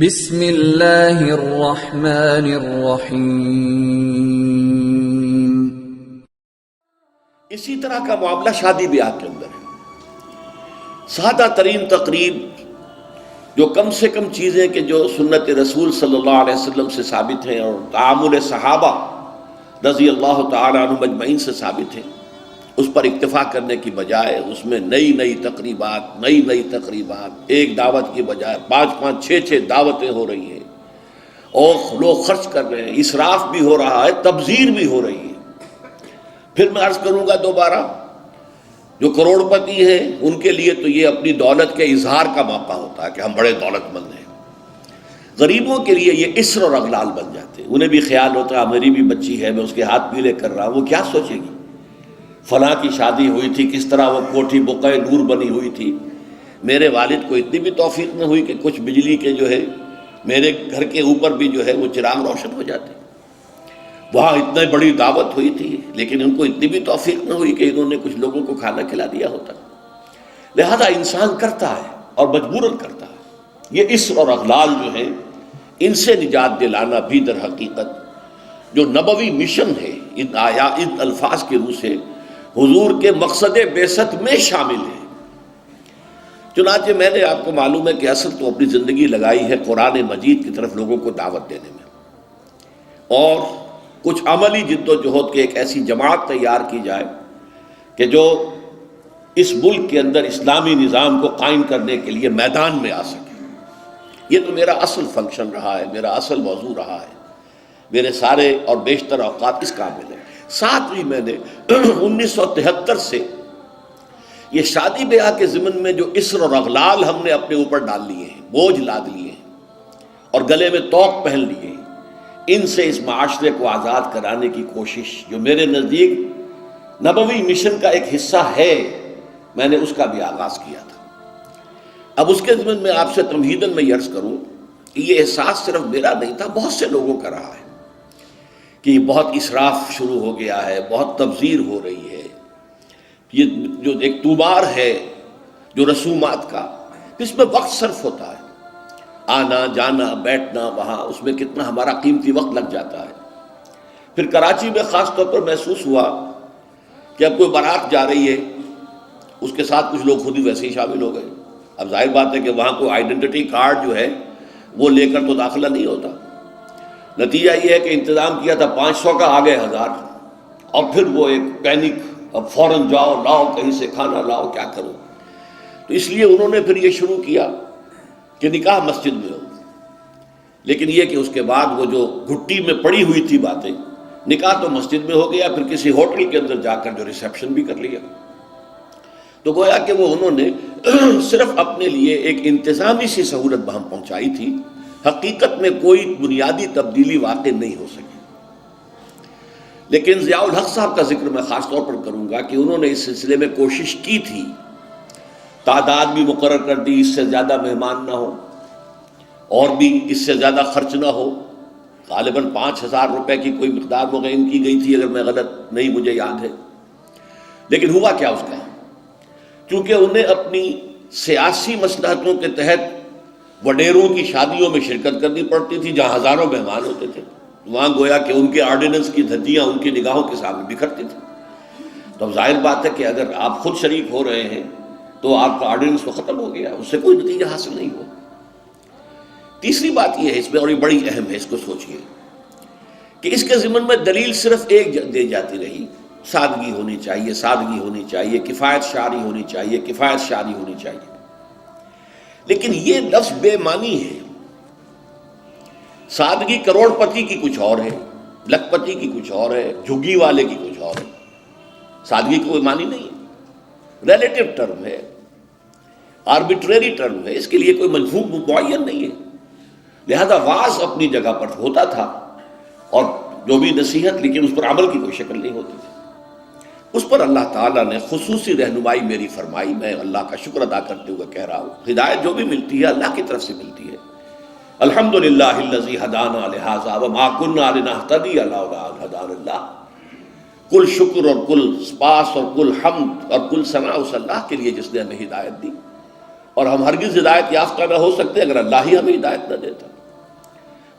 بسم اللہ الرحمن الرحیم۔ اسی طرح کا معاملہ شادی بیاہ کے اندر ہے۔ سادہ ترین تقریب جو کم سے کم چیزیں کہ جو سنت رسول صلی اللہ علیہ وسلم سے ثابت ہیں اور تعامل صحابہ رضی اللہ تعالی عنہم اجمعین سے ثابت ہیں، اس پر اکتفا کرنے کی بجائے اس میں نئی نئی تقریبات ایک دعوت کی بجائے 5 6 دعوتیں ہو رہی ہیں اور لوگ خرچ کر رہے ہیں، اسراف بھی ہو رہا ہے، تبذیر بھی ہو رہی ہے۔ پھر میں عرض کروں گا دوبارہ، جو کروڑ پتی ہیں ان کے لیے تو یہ اپنی دولت کے اظہار کا موقع ہوتا ہے کہ ہم بڑے دولت مند ہیں۔ غریبوں کے لیے یہ اسر اور اغلال بن جاتے ہیں، انہیں بھی خیال ہوتا ہے میری بھی بچی ہے، میں اس کے ہاتھ پیلے کر رہا ہوں، وہ کیا سوچے گی، فلاں کی شادی ہوئی تھی، کس طرح وہ کوٹھی بقعہ نور بنی ہوئی تھی، میرے والد کو اتنی بھی توفیق نہ ہوئی کہ کچھ بجلی کے جو ہے میرے گھر کے اوپر بھی جو ہے وہ چراغ روشن ہو جاتے، وہاں اتنی بڑی دعوت ہوئی تھی لیکن ان کو اتنی بھی توفیق نہ ہوئی کہ انہوں نے کچھ لوگوں کو کھانا کھلا دیا ہوتا۔ لہذا انسان کرتا ہے اور مجبوراً کرتا ہے۔ یہ اسر اور اغلال جو ہیں ان سے نجات دلانا بھی در حقیقت جو نبوی مشن ہے، ان الفاظ کے روح سے حضور کے مقصد بعثت میں شامل ہے۔ چنانچہ میں نے آپ کو معلوم ہے کہ اصل تو اپنی زندگی لگائی ہے قرآن مجید کی طرف لوگوں کو دعوت دینے میں، اور کچھ عملی جد و جہد کے ایک ایسی جماعت تیار کی جائے کہ جو اس ملک کے اندر اسلامی نظام کو قائم کرنے کے لیے میدان میں آ سکے۔ یہ تو میرا اصل فنکشن رہا ہے، میرا اصل موضوع رہا ہے، میرے سارے اور بیشتر اوقات اس کام میں لگے۔ ساتھ ہی میں نے 1973 سے یہ شادی بیاہ کے ضمن میں جو اسر اور اغلال ہم نے اپنے اوپر ڈال لیے ہیں، بوجھ لاد لیے ہیں اور گلے میں طوق پہن لیے ہیں، ان سے اس معاشرے کو آزاد کرانے کی کوشش جو میرے نزدیک نبوی مشن کا ایک حصہ ہے، میں نے اس کا بھی آغاز کیا تھا۔ اب اس کے ضمن میں آپ سے تمہیداً میں عرض کروں کہ یہ احساس صرف میرا نہیں تھا، بہت سے لوگوں کا رہا ہے کہ یہ بہت اسراف شروع ہو گیا ہے، بہت تبذیر ہو رہی ہے، یہ جو ایک طومار ہے جو رسومات کا، اس میں وقت صرف ہوتا ہے، آنا جانا بیٹھنا وہاں، اس میں کتنا ہمارا قیمتی وقت لگ جاتا ہے۔ پھر کراچی میں خاص طور پر محسوس ہوا کہ اب کوئی بارات جا رہی ہے، اس کے ساتھ کچھ لوگ خود ہی ویسے ہی شامل ہو گئے۔ اب ظاہر بات ہے کہ وہاں کوئی آئیڈینٹی کارڈ جو ہے وہ لے کر تو داخلہ نہیں ہوتا۔ نتیجہ یہ ہے کہ انتظام کیا تھا 500 کا، آگے 1000، اور پھر وہ ایک پینک، اب فوراً جاؤ لاؤ کہیں سے کھانا لاؤ، کیا کرو۔ تو اس لیے انہوں نے پھر یہ شروع کیا کہ نکاح مسجد میں ہو، لیکن یہ کہ اس کے بعد وہ جو گھٹی میں پڑی ہوئی تھی باتیں، نکاح تو مسجد میں ہو گیا، پھر کسی ہوٹل کے اندر جا کر جو ریسیپشن بھی کر لیا۔ تو گویا کہ وہ انہوں نے صرف اپنے لیے ایک انتظامی سی سہولت بہم پہنچائی تھی، حقیقت میں کوئی بنیادی تبدیلی واقع نہیں ہو سکی۔ لیکن ضیاء الحق صاحب کا ذکر میں خاص طور پر کروں گا کہ انہوں نے اس سلسلے میں کوشش کی تھی، تعداد بھی مقرر کر دی، اس سے زیادہ مہمان نہ ہو اور بھی اس سے زیادہ خرچ نہ ہو، غالباً 5000 روپے کی کوئی مقدار مقرر کی گئی تھی اگر میں غلط نہیں مجھے یاد ہے۔ لیکن ہوا کیا اس کا، کیونکہ انہیں اپنی سیاسی مصلحتوں کے تحت وڈیروں کی شادیوں میں شرکت کرنی پڑتی تھی جہاں ہزاروں مہمان ہوتے تھے، وہاں گویا کہ ان کے آرڈیننس کی دھجیاں ان کی نگاہوں کے سامنے بکھرتی تھی۔ تو اب ظاہر بات ہے کہ اگر آپ خود شریک ہو رہے ہیں تو آپ کا آرڈیننس تو ختم ہو گیا، اس سے کوئی نتیجہ حاصل نہیں ہوا۔ تیسری بات یہ ہے، اس میں اور یہ بڑی اہم ہے، اس کو سوچئے کہ اس کے ضمن میں دلیل صرف ایک دے جاتی رہی، سادگی ہونی چاہیے، سادگی ہونی چاہیے، کفایت شعری ہونی چاہیے، کفایت شعری ہونی چاہیے۔ لیکن یہ لفظ بے معنی ہے۔ سادگی کروڑ پتی کی کچھ اور ہے، لکھ پتی کی کچھ اور ہے، جھگی والے کی کچھ اور ہے۔ سادگی کی کوئی معنی نہیں ہے، ریلیٹو ٹرم ہے، آربیٹریری ٹرم ہے، اس کے لیے کوئی مفہوم معین نہیں ہے۔ لہذا واعظ اپنی جگہ پر ہوتا تھا اور جو بھی نصیحت، لیکن اس پر عمل کی کوئی شکل نہیں ہوتی تھی۔ اس پر اللہ تعالیٰ نے خصوصی رہنمائی میری فرمائی، میں اللہ کا شکر ادا کرتے ہوئے کہہ رہا ہوں، ہدایت جو بھی ملتی ہے اللہ کی طرف سے ملتی ہے۔ الحمدللہ الذی ہدانا لہذا وما کنا لنہتدی لولا ان ہدانا اللہ۔ کل شکر اور کل سپاس اور کل حمد اور کل ثنا اس اللہ کے لیے جس نے ہمیں ہدایت دی، اور ہم ہرگز ہدایت یافتہ نہ ہو سکتے اگر اللہ ہی ہمیں ہدایت نہ دیتا۔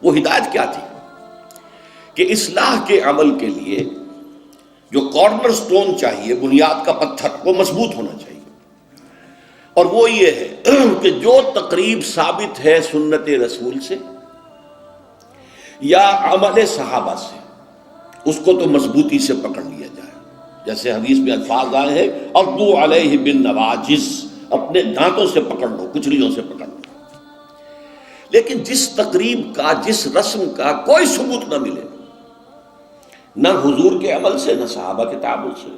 وہ ہدایت کیا تھی کہ اصلاح کے عمل کے لیے جو کارنر سٹون چاہیے، بنیاد کا پتھر، وہ مضبوط ہونا چاہیے، اور وہ یہ ہے کہ جو تقریب ثابت ہے سنت رسول سے یا عمل صحابہ سے، اس کو تو مضبوطی سے پکڑ لیا جائے۔ جیسے حدیث میں الفاظ آئے ہیں عضوا علیہ بالنواجذ، اپنے دانتوں سے پکڑ لو، کچلیوں سے پکڑ لو۔ لیکن جس تقریب کا، جس رسم کا کوئی ثبوت نہ ملے، نہ حضور کے عمل سے، نہ صحابہ کے تعامل سے،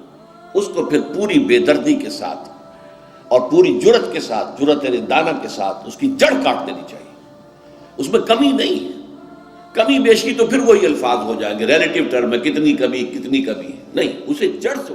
اس کو پھر پوری بے دردی کے ساتھ اور پوری جرت کے ساتھ، جرت رندانہ کے ساتھ اس کی جڑ کاٹ دینی چاہیے۔ اس میں کمی نہیں ہے، کمی بیشی تو پھر وہی الفاظ ہو جائیں گے ریلیٹیو ٹرم میں، کتنی کمی ہے، نہیں، اسے جڑ سے